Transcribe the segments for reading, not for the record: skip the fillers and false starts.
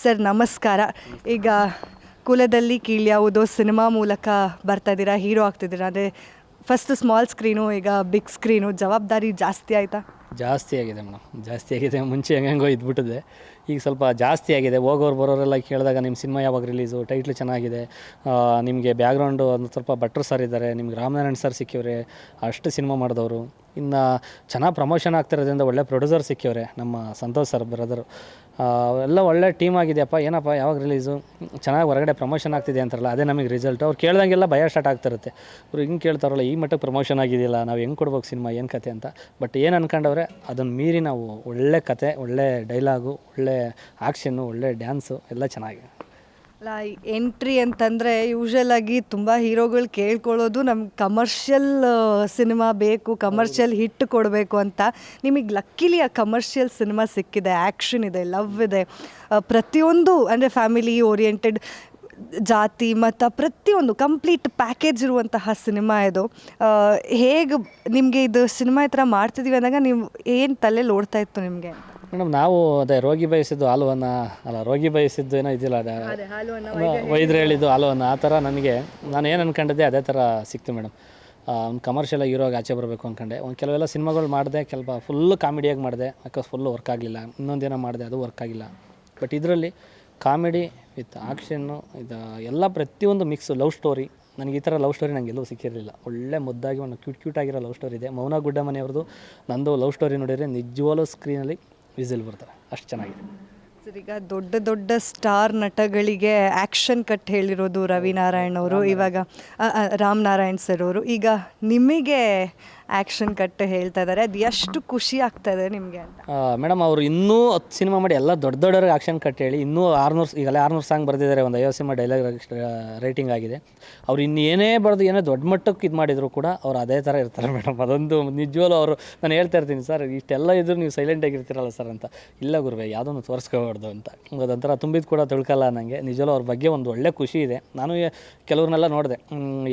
Sir ನಮಸ್ಕಾರ. ಈಗ ಕುಲದಲ್ಲಿ ಕೀಳ್ಯಾವುದೋ ಸಿನಿಮಾ ಮೂಲಕ ಬರ್ತಾ ಇದ್ದೀರಾ, ಹೀರೋ ಆಗ್ತಿದ್ದೀರಾ. ಅಂದರೆ ಫಸ್ಟ್ ಸ್ಮಾಲ್ ಸ್ಕ್ರೀನು, ಈಗ ಬಿಗ್ ಸ್ಕ್ರೀನು, ಜವಾಬ್ದಾರಿ ಜಾಸ್ತಿ ಆಯಿತಾ? ಜಾಸ್ತಿ ಆಗಿದೆ ಮೇಡಮ್, ಜಾಸ್ತಿ ಆಗಿದೆ. ಮುಂಚೆ ಹೆಂಗೋ ಇದ್ಬಿಟ್ಟಿದೆ, ಈಗ ಸ್ವಲ್ಪ ಜಾಸ್ತಿ ಆಗಿದೆ. ಹೋಗೋರು ಬರೋರೆಲ್ಲ ಕೇಳಿದಾಗ ನಿಮ್ಮ ಸಿನಿಮಾ ಯಾವಾಗ ರಿಲೀಸು, ಟೈಟ್ಲ್ ಚೆನ್ನಾಗಿದೆ, ನಿಮಗೆ ಬ್ಯಾಕ್ಗ್ರೌಂಡು ಒಂದು ಸ್ವಲ್ಪ ಭಟ್ರು ಸರ್ ಇದ್ದಾರೆ, ನಿಮ್ಗೆ ರಾಮನಾರಾಯಣ್ ಸರ್ ಸಿಕ್ಕಿವ್ರೆ, ಅಷ್ಟು ಸಿನಿಮಾ ಮಾಡಿದವರು. ಇನ್ನು ಚೆನ್ನಾಗಿ ಪ್ರಮೋಷನ್ ಆಗ್ತಿರೋದ್ರಿಂದ ಒಳ್ಳೆ ಪ್ರೊಡ್ಯೂಸರ್ ಸಿಕ್ಕಿವ್ರೆ, ನಮ್ಮ ಸಂತೋಷ್ ಸರ್ ಬ್ರದರು. ಎಲ್ಲ ಒಳ್ಳೆ ಟೀಮ್ ಆಗಿದೆಯಪ್ಪ, ಏನಪ್ಪ ಯಾವಾಗ ರಿಲೀಸು, ಚೆನ್ನಾಗಿ ಹೊರಗಡೆ ಪ್ರಮೋಷನ್ ಆಗ್ತಿದೆ ಅಂತಾರಲ್ಲ, ಅದೇ ನಮಗೆ ರಿಸಲ್ಟ್. ಅವ್ರು ಕೇಳ್ದಂಗೆಲ್ಲ ಭಯ ಸ್ಟಾರ್ಟ್ ಆಗ್ತಿರುತ್ತೆ. ಅವ್ರು ಹಿಂಗೆ ಕೇಳ್ತಾರಲ್ಲ, ಈ ಮಟ್ಟಕ್ಕೆ ಪ್ರಮೋಷನ್ ಆಗಿದೆಯಲ್ಲ, ನಾವು ಹೆಂಗೆ ಕೊಡ್ಬೇಕು ಸಿನಿಮಾ, ಏನು ಕತೆ ಅಂತ. ಬಟ್ ಏನು ಅನ್ಕೊಂಡವ್ರೆ ಅದನ್ನು ಮೀರಿ ನಾವು ಒಳ್ಳೆ ಕತೆ, ಒಳ್ಳೆ ಡೈಲಾಗು, ಒಳ್ಳೆ ಆ್ಯಕ್ಷನ್ನು, ಒಳ್ಳೆ ಡ್ಯಾನ್ಸು ಎಲ್ಲ ಚೆನ್ನಾಗಿದೆ. ಅಲ್ಲ, ಎಂಟ್ರಿ ಅಂತಂದರೆ ಯೂಶ್ವಲಾಗಿ ತುಂಬ ಹೀರೋಗಳು ಕೇಳ್ಕೊಳ್ಳೋದು ನಮ್ಗೆ ಕಮರ್ಷಿಯಲ್ ಸಿನಿಮಾ ಬೇಕು, ಕಮರ್ಷಿಯಲ್ ಹಿಟ್ ಕೊಡಬೇಕು ಅಂತ. ನಿಮಗೆ ಲಕ್ಕಿಲಿ ಆ ಕಮರ್ಷಿಯಲ್ ಸಿನಿಮಾ ಸಿಕ್ಕಿದೆ, ಆ್ಯಕ್ಷನ್ ಇದೆ, ಲವ್ ಇದೆ, ಪ್ರತಿಯೊಂದು ಅಂದರೆ ಫ್ಯಾಮಿಲಿ ಓರಿಯೆಂಟೆಡ್, ಜಾತಿ ಮತ ಪ್ರತಿಯೊಂದು ಕಂಪ್ಲೀಟ್ ಪ್ಯಾಕೇಜ್ ಇರುವಂತಹ ಸಿನಿಮಾ ಇದು. ಹೇಗೆ ನಿಮಗೆ ಇದು ಸಿನಿಮಾ ಈ ಥರ ಮಾಡ್ತಿದ್ದೀವಿ ಅಂದಾಗ ನೀವು ಏನು ತಲೆಯಲ್ಲಿ ಓಡ್ತಾ ಇತ್ತು ನಿಮಗೆ? ಮೇಡಮ್, ನಾವು ಅದೇ ರೋಗಿ ಬಯಸಿದ್ದು ಹಾಲುವನ್ನ, ಅಲ್ಲ ರೋಗಿ ಬಯಸಿದ್ದು ಏನೋ ಇದಿಲ್ಲ, ವೈದ್ಯರು ಹೇಳಿದ್ದು ಹಾಲುವನ್ನ, ಆ ಥರ ನನಗೆ ನಾನು ಏನು ಅಂದ್ಕೊಂಡಿದ್ದೆ ಅದೇ ಥರ ಸಿಕ್ತು ಮೇಡಮ್. ಒಂದು ಕಮರ್ಷಿಯಲ್ ಹೀರೋಗೆ ಆಚೆ ಬರಬೇಕು ಅಂದ್ಕೊಂಡೆ. ಒಂದು ಕೆಲವೆಲ್ಲ ಸಿನಿಮಾಗಳು ಮಾಡಿದೆ, ಕೆಲವು ಫುಲ್ಲು ಕಾಮಿಡಿಯಾಗಿ ಮಾಡಿದೆ, ಫುಲ್ಲು ವರ್ಕ್ ಆಗಲಿಲ್ಲ. ಇನ್ನೊಂದೇನೋ ಮಾಡಿದೆ, ಅದು ವರ್ಕ್ ಆಗಿಲ್ಲ. ಬಟ್ ಇದರಲ್ಲಿ ಕಾಮಿಡಿ ವಿತ್ ಆ್ಯಕ್ಷನ್ನು, ಇದು ಎಲ್ಲ ಪ್ರತಿಯೊಂದು ಮಿಕ್ಸು. ಲವ್ ಸ್ಟೋರಿ, ನನಗೆ ಈ ಥರ ಲವ್ ಸ್ಟೋರಿ ನನಗೆ ಎಲ್ಲೂ ಸಿಕ್ಕಿರಲಿಲ್ಲ. ಒಳ್ಳೆ ಮುದ್ದಾಗಿ ಒಂದು ಕ್ಯೂಟ್ ಆಗಿರೋ ಲವ್ ಸ್ಟೋರಿ ಇದೆ. ಮೌನ ಗುಡ್ಡ ಮನೆಯವ್ರದ್ದು ನಂದು ಲವ್ ಸ್ಟೋರಿ ನೋಡಿದರೆ ನಿಜವಾಗ್ಲೂ ಸ್ಕ್ರೀನಲ್ಲಿ ವಿಸಿಲ್ ಬರ್ತಾರೆ, ಅಷ್ಟು ಚೆನ್ನಾಗಿದೆ. ಸರ್, ಈಗ ದೊಡ್ಡ ದೊಡ್ಡ ಸ್ಟಾರ್ ನಟಗಳಿಗೆ ಆ್ಯಕ್ಷನ್ ಕಟ್ ಹೇಳಿರೋದು ರವಿನಾರಾಯಣ್ ಅವರು, ಇವಾಗ ರಾಮ್ ನಾರಾಯಣ್ ಸರ್ ಅವರು. ಈಗ ನಿಮಗೆ ಆ್ಯಕ್ಷನ್ ಕಟ್ ಹೇಳ್ತಾ ಇದ್ದಾರೆ, ಅದು ಎಷ್ಟು ಖುಷಿ ಆಗ್ತಾ ಇದೆ ನಿಮಗೆ ಅಂತ? ಮೇಡಮ್, ಅವರು ಇನ್ನೂ 10 ಸಿನಿಮಾ ಮಾಡಿ ಎಲ್ಲ ದೊಡ್ಡ ದೊಡ್ಡವ್ರಿಗೆ ಆ್ಯಕ್ಷನ್ ಕಟ್ ಹೇಳಿ ಇನ್ನೂ 600, ಈಗಲೇ 600 ಸಾಂಗ್ ಬರೆದಿದ್ದಾರೆ, ಒಂದು 50 ಸಿನಿಮಾ ಡೈಲಾಗ್ ರೈಟಿಂಗ್ ಆಗಿದೆ. ಅವ್ರು ಇನ್ನು ಏನೇ ಬರೆದು ಏನೇ ದೊಡ್ಡ ಮಟ್ಟಕ್ಕೆ ಇದು ಮಾಡಿದ್ರು ಕೂಡ ಅವ್ರು ಅದೇ ಥರ ಇರ್ತಾರೆ ಮೇಡಮ್. ಅದೊಂದು ನಿಜವಲ್ಲೂ ಅವರು, ನಾನು ಹೇಳ್ತಾ ಇರ್ತೀನಿ, ಸರ್ ಇಷ್ಟೆಲ್ಲ ಇದ್ದರೂ ನೀವು ಸೈಲೆಂಟಾಗಿರ್ತೀರಲ್ಲ ಸರ್ ಅಂತ. ಇಲ್ಲ ಗುರುವೆ, ಯಾವುದನ್ನು ತೋರಿಸ್ಕೋಬಾರ್ದು ಅಂತ. ಅದೊಂಥರ ತುಂಬಿದ್ದು ಕೂಡ ತಿಳ್ಕಲ್ಲ ನನಗೆ. ನಿಜವಲ್ಲೂ ಅವ್ರ ಬಗ್ಗೆ ಒಂದು ಒಳ್ಳೆ ಖುಷಿ ಇದೆ. ನಾನು ಕೆಲವ್ರನ್ನೆಲ್ಲ ನೋಡಿದೆ,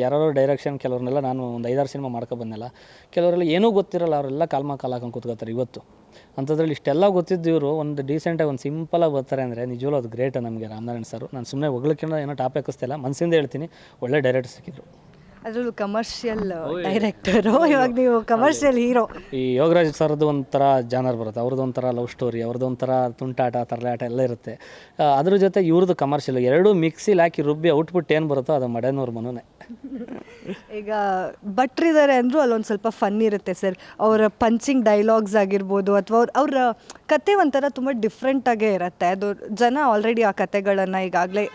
ಯಾರೋ ಡೈರೆಕ್ಷನ್, ಕೆಲವ್ರನ್ನೆಲ್ಲ ನಾನು ಒಂದು 5-6 ಸಿನಿಮಾ ಮಾಡ್ಕೊಬಂದೆಲ್ಲ. ಕೆಲವರೆಲ್ಲ ಏನೂ ಗೊತ್ತಿರಲ್ಲ, ಅವರೆಲ್ಲ ಕಾಲು ಹಾಕೊಂಡು ಕೂತ್ಕೋತಾರೆ ಇವತ್ತು. ಅಂಥದ್ರಲ್ಲಿ ಇಷ್ಟೆಲ್ಲ ಗೊತ್ತಿದ್ದು ಇವರು ಒಂದು ಡೀಸೆಂಟಾಗಿ ಒಂದು ಸಿಂಪಲಾಗಿ ಬರ್ತಾರೆ ಅಂದರೆ ನಿಜವಲ್ಲೂ ಅದು ಗ್ರೇಟ್ ನಮಗೆ ರಾಮನಾರಾಯಣ್ ಸರ್. ನಾನು ಸುಮ್ಮನೆ ಹೊಗಳಕ್ಕಿಂತ ಏನೋ ಟಾಪ್ ಹಾಕಿಸ್ತಿಲ್ಲ, ಮನಸ್ಸಿಂದ ಹೇಳ್ತೀನಿ, ಒಳ್ಳೆ ಡೈರೆಕ್ಟರ್ ಸಿಕ್ಕಿದ್ರು. ಅದರಲ್ಲೂ ಕಮರ್ಷಿಯಲ್ ಡೈರೆಕ್ಟರು, ಇವಾಗ ನೀವು ಕಮರ್ಷಿಯಲ್ ಹೀರೋ. ಈ ಯೋಗರಾಜ್ ಸರ್ದು ಒಂಥರ ಜಾನರ್ ಬರುತ್ತೆ, ಅವ್ರದ್ದು ಒಂಥರ ಲವ್ ಸ್ಟೋರಿ, ಅವ್ರದ್ದು ಒಂಥರ ತುಂಟಾಟ, ತರಲಾಟ ಎಲ್ಲ ಇರುತ್ತೆ. ಅದ್ರ ಜೊತೆ ಇವ್ರದ್ದು ಕಮರ್ಷಿಯಲ್, ಎರಡೂ ಮಿಕ್ಸಿಲಿ ಹಾಕಿ ರುಬ್ಬಿ ಔಟ್ಪುಟ್ ಏನು ಬರುತ್ತೋ ಅದು ಮಡೆನೂರು ಮನೋನೆ. ಈಗ ಭಟ್ರಿದ್ದಾರೆ ಅಂದರೂ ಅಲ್ಲೊಂದು ಸ್ವಲ್ಪ ಫನ್ ಇರುತ್ತೆ ಸರ್. ಅವರ ಪಂಚಿಂಗ್ ಡೈಲಾಗ್ಸ್ ಆಗಿರ್ಬೋದು, ಅಥವಾ ಅವರ ಕತೆ ಒಂಥರ ತುಂಬ ಡಿಫ್ರೆಂಟಾಗೇ ಇರುತ್ತೆ. ಅದು ಜನ ಆಲ್ರೆಡಿ ಆ ಕತೆಗಳನ್ನು ಈಗಾಗಲೇ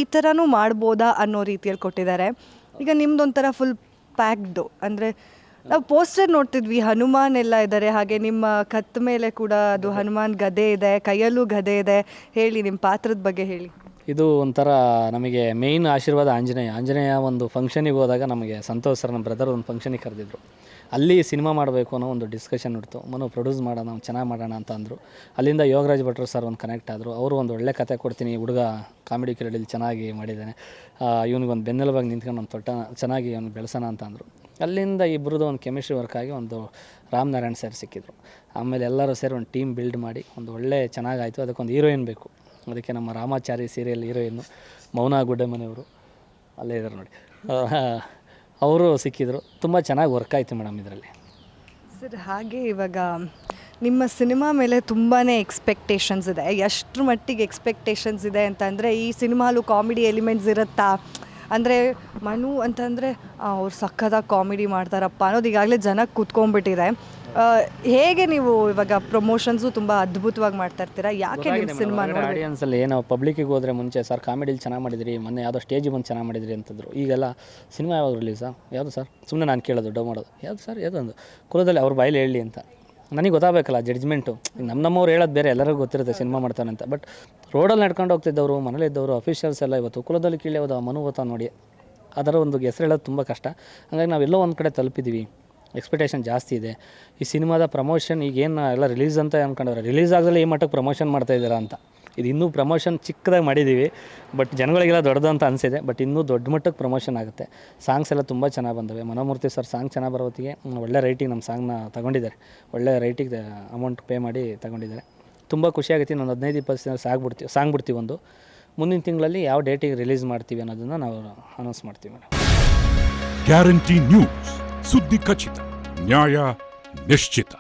ಈ ಥರನೂ ಮಾಡ್ಬೋದಾ ಅನ್ನೋ ರೀತಿಯಲ್ಲಿ ಕೊಟ್ಟಿದ್ದಾರೆ. ಈಗ ನಿಮ್ದೊಂಥರ ಫುಲ್ ಪ್ಯಾಕ್ಡು, ಅಂದರೆ ನಾವು ಪೋಸ್ಟರ್ ನೋಡ್ತಿದ್ವಿ, ಹನುಮಾನ್ ಎಲ್ಲ ಇದ್ದಾರೆ, ಹಾಗೆ ನಿಮ್ಮ ಕತ್ತ ಮೇಲೆ ಕೂಡ ಅದು ಹನುಮಾನ್ ಗದೆ ಇದೆ, ಕೈಯಲ್ಲೂ ಗದೆ ಇದೆ. ಹೇಳಿ ನಿಮ್ಮ ಪಾತ್ರದ ಬಗ್ಗೆ ಹೇಳಿ. ಇದು ಒಂಥರ ನಮಗೆ ಮೇಯ್ನ್ ಆಶೀರ್ವಾದ ಆಂಜನೇಯ ಒಂದು ಫಂಕ್ಷನಿಗೆ ಹೋದಾಗ ನಮಗೆ ಸಂತೋಷ್ ಸರ್, ನಮ್ಮ ಬ್ರದರ್, ಒಂದು ಫಂಕ್ಷನಿಗೆ ಕರೆದಿದ್ರು. ಅಲ್ಲಿ ಸಿನಿಮಾ ಮಾಡಬೇಕು ಅನ್ನೋ ಒಂದು ಡಿಸ್ಕಷನ್ ಇಡ್ತು. ಪ್ರೊಡ್ಯೂಸ್ ಮಾಡೋಣ, ಚೆನ್ನಾಗಿ ಮಾಡೋಣ ಅಂತ ಅಂದರು. ಅಲ್ಲಿಂದ ಯೋಗರಾಜ್ ಭಟ್ರು ಸರ್ ಒಂದು ಕನೆಕ್ಟ್ ಆದರು. ಅವರು ಒಂದು ಒಳ್ಳೆ ಕತೆ ಕೊಡ್ತೀನಿ, ಹುಡುಗ ಕಾಮಿಡಿ ಕಿರಡಲ್ಲಿ ಚೆನ್ನಾಗಿ ಮಾಡಿದ್ದಾನೆ, ಇವನಿಗೊಂದು ಬೆನ್ನೆಲುಬಾಗಿ ನಿಂತ್ಕೊಂಡು ಒಂದು ತೊಟ್ಟ ಚೆನ್ನಾಗಿ ಅವ್ನು ಬೆಳೆಸೋಣ ಅಂತ ಅಂದರು. ಅಲ್ಲಿಂದ ಇಬ್ಬರದ್ದು ಒಂದು ಕೆಮಿಸ್ಟ್ರಿ ವರ್ಕ್ ಆಗಿ ಒಂದು ರಾಮ್ ನಾರಾಯಣ್ ಸರ್ ಸಿಕ್ಕಿದ್ರು. ಆಮೇಲೆ ಎಲ್ಲರೂ ಸೇರಿ ಒಂದು ಟೀಮ್ ಬಿಲ್ಡ್ ಮಾಡಿ ಒಂದು ಒಳ್ಳೆ ಚೆನ್ನಾಗಾಯಿತು. ಅದಕ್ಕೊಂದು ಹೀರೋಯಿನ್ ಬೇಕು. ಅದಕ್ಕೆ ನಮ್ಮ ರಾಮಾಚಾರಿ ಸೀರಿಯಲ್ ಹೀರೋಯಿನ್ನು ಮೌನ ಗುಡ್ಡೆ ಮನೆಯವರು, ಅಲ್ಲೇ ಇದ್ದಾರೆ ನೋಡಿ, ಅವರು ಸಿಕ್ಕಿದ್ರು. ತುಂಬ ಚೆನ್ನಾಗಿ ವರ್ಕ್ ಆಯಿತು ಮೇಡಮ್ ಇದರಲ್ಲಿ. ಸರ್, ಹಾಗೆ ಇವಾಗ ನಿಮ್ಮ ಸಿನಿಮಾ ಮೇಲೆ ತುಂಬಾ ಎಕ್ಸ್ಪೆಕ್ಟೇಷನ್ಸ್ ಇದೆ. ಎಷ್ಟರ ಮಟ್ಟಿಗೆ ಎಕ್ಸ್ಪೆಕ್ಟೇಷನ್ಸ್ ಇದೆ ಅಂತಂದರೆ, ಈ ಸಿನಿಮಾಲು ಕಾಮಿಡಿ ಎಲಿಮೆಂಟ್ಸ್ ಇರುತ್ತಾ, ಅಂದರೆ ಮನು ಅಂತಂದರೆ ಅವ್ರು ಸಖತ್ತಾಗಿ ಕಾಮಿಡಿ ಮಾಡ್ತಾರಪ್ಪ ಅನ್ನೋದು ಈಗಾಗಲೇ ಜನಕ್ಕೆ ಕೂತ್ಕೊಂಡ್ಬಿಟ್ಟಿದೆ. ಹೇಗೆ ನೀವು ಇವಾಗ ಪ್ರಮೋಷನ್ಸು ತುಂಬ ಅದ್ಭುತವಾಗಿ ಮಾಡ್ತಾ ಇರ್ತೀರಾ, ಯಾಕೆ ನಿಮ್ಮ ಸಿನಿಮಾ ಆಡಿಯನ್ಸಲ್ಲಿ ನಾವು ಪಬ್ಲಿಕ್ಕಿಗೆ ಹೋದರೆ ಮುಂಚೆ ಸರ್ ಕಾಮಿಡಿಲಿ ಚೆನ್ನಾಗಿ ಮಾಡಿದಿರಿ, ಮೊನ್ನೆ ಯಾವುದೋ ಸ್ಟೇಜಿಗೆ ಬಂದು ಚೆನ್ನಾಗಿ ಮಾಡಿದಿರಿ ಅಂತಂದರು. ಈಗೆಲ್ಲ ಸಿನಿಮಾ ಯಾವಾಗ ರಿಲೀಸಾ, ಯಾವುದು ಸರ್, ಸುಮ್ಮನೆ ನಾನು ಕೇಳೋದು ಡೌ ಮಾಡೋದು, ಯಾವುದು ಸರ್, ಯಾವುದೊಂದು ಕುಲದಲ್ಲಿ ಅವ್ರ ಬಾಯಲ್ಲಿ ಹೇಳಿ ಅಂತ. ನನಗೆ ಗೊತ್ತಾಗಬೇಕಲ್ಲ ಜಡ್ಜ್ಮೆಂಟು. ನಮ್ಮವ್ರು ಹೇಳೋದು ಬೇರೆ, ಎಲ್ಲರಿಗೂ ಗೊತ್ತಿರುತ್ತೆ ಸಿನಿಮಾ ಮಾಡ್ತಾನೆ ಅಂತ. ಬಟ್ ರೋಡಲ್ಲಿ ನಡ್ಕೊಂಡು ಹೋಗ್ತಿದ್ದವರು, ಮನೇಲಿದ್ದವರು, ಅಫಿಷಿಯಲ್ಸ್ ಎಲ್ಲ ಇವತ್ತು ಕುಲದಲ್ಲಿ ಕೀಳ್ಯಾವುದು ಮನು ಗೊತ್ತಾ ನೋಡಿ, ಅದರ ಒಂದು ಹೆಸರು ಹೇಳೋದು ತುಂಬ ಕಷ್ಟ. ಹಾಗಾಗಿ ನಾವೆಲ್ಲೋ ಒಂದು ಕಡೆ ತಲುಪಿದ್ದೀವಿ, ಎಕ್ಸ್ಪೆಕ್ಟೇಷನ್ ಜಾಸ್ತಿ ಇದೆ. ಈ ಸಿನಿಮಾದ ಪ್ರಮೋಷನ್ ಈಗೇನು ಎಲ್ಲ ರಿಲೀಸ್ ಅಂತ ಅಂದ್ಕೊಂಡವ್ರೆ, ರಿಲೀಸ್ ಆಗದಲ್ಲಿ ಈ ಮಟ್ಟಕ್ಕೆ ಪ್ರಮೋಷನ್ ಮಾಡ್ತಾಯಿದ್ದೀರಾ ಅಂತ. ಇದು ಇನ್ನೂ ಪ್ರಮೋಷನ್ ಚಿಕ್ಕದಾಗಿ ಮಾಡಿದ್ದೀವಿ, ಬಟ್ ಜನಗಳಿಗೆಲ್ಲ ದೊಡ್ಡದು ಅಂತ ಅನಿಸಿದೆ. ಬಟ್ ಇನ್ನೂ ದೊಡ್ಡ ಮಟ್ಟಕ್ಕೆ ಪ್ರಮೋಷನ್ ಆಗುತ್ತೆ. ಸಾಂಗ್ಸ್ ಎಲ್ಲ ತುಂಬ ಚೆನ್ನಾಗಿ ಬಂದವೆ. ಮನೋಮೂರ್ತಿ ಸರ್ ಸಾಂಗ್ ಚೆನ್ನಾಗಿ ಬರೋತ್ತಿಗೆ ಒಳ್ಳೆ ರೈಟಿಂಗ್ ನಮ್ಮ ಸಾಂಗ್ನ ತಗೊಂಡಿದ್ದಾರೆ, ಒಳ್ಳೆ ರೈಟಿಂಗ್ ಅಮೌಂಟ್ ಪೇ ಮಾಡಿ ತಗೊಂಡಿದ್ದಾರೆ. ತುಂಬ ಖುಷಿಯಾಗುತ್ತೆ. ನಾನು 15-20 ಸಾಂಗ್ ಬಿಡ್ತೀವಿ ಒಂದು. ಮುಂದಿನ ತಿಂಗಳಲ್ಲಿ ಯಾವ ಡೇಟಿಗೆ ರಿಲೀಸ್ ಮಾಡ್ತೀವಿ ಅನ್ನೋದನ್ನು ನಾವು ಅನೌನ್ಸ್ ಮಾಡ್ತೀವಿ ಮೇಡಮ್. ಗ್ಯಾರಂಟಿ ನ್ಯೂಸ್, ಸುದ್ದಿ ಖಚಿತ, ನ್ಯಾಯ ನಿಶ್ಚಿತ.